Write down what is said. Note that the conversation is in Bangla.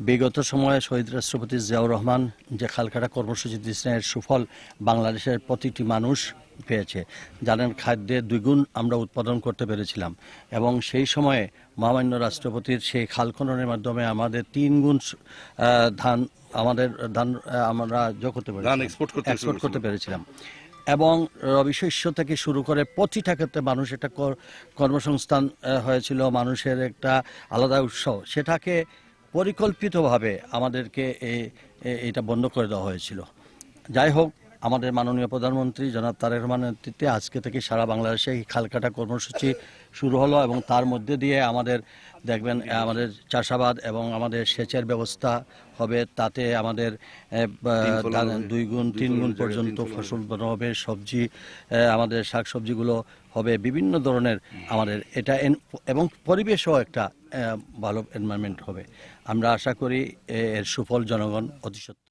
বিগত সময়ে শহীদ রাষ্ট্রপতি জিয়াউর রহমান যে খালকাটা কর্মসূচি দিয়েছেন এর সুফল বাংলাদেশের প্রতিটি মানুষ পেয়েছে। জানেন, খাদ্যের দ্বিগুণ আমরা উৎপাদন করতে পেরেছিলাম এবং সেই সময়ে মহামান্য রাষ্ট্রপতির সেই খাল খননের মাধ্যমে আমাদের 3 গুণ ধান আমরা এক্সপোর্ট করতে পেরেছিলাম এবং রবি শস্য থেকে শুরু করে প্রতিটা ক্ষেত্রে মানুষ একটা কর্মসংস্থান হয়েছিল, মানুষের একটা আলাদা উৎসাহ। সেটাকে পরিকল্পিতভাবে আমাদেরকে এটা বন্ধ করে দেওয়া হয়েছিল। যাই হোক, আমাদের মাননীয় প্রধানমন্ত্রী জনাব তারেক রহমানের নেতৃত্বে আজকে থেকে সারা বাংলাদেশে এই খালকাটা কর্মসূচি শুরু হলো এবং তার মধ্যে দিয়ে আমাদের দেখবেন আমাদের চাষাবাদ এবং আমাদের সেচের ব্যবস্থা হবে। তাতে আমাদের 2 গুণ 3 গুণ পর্যন্ত ফসল উৎপন্ন হবে। সবজি, আমাদের শাকসবজিগুলো হবে বিভিন্ন ধরনের আমাদের এটা এবং পরিবেশও একটা ভালো এনভায়রনমেন্ট হবে। আমরা আশা করি এর সুফল জনগণ অতি সত্ত্বর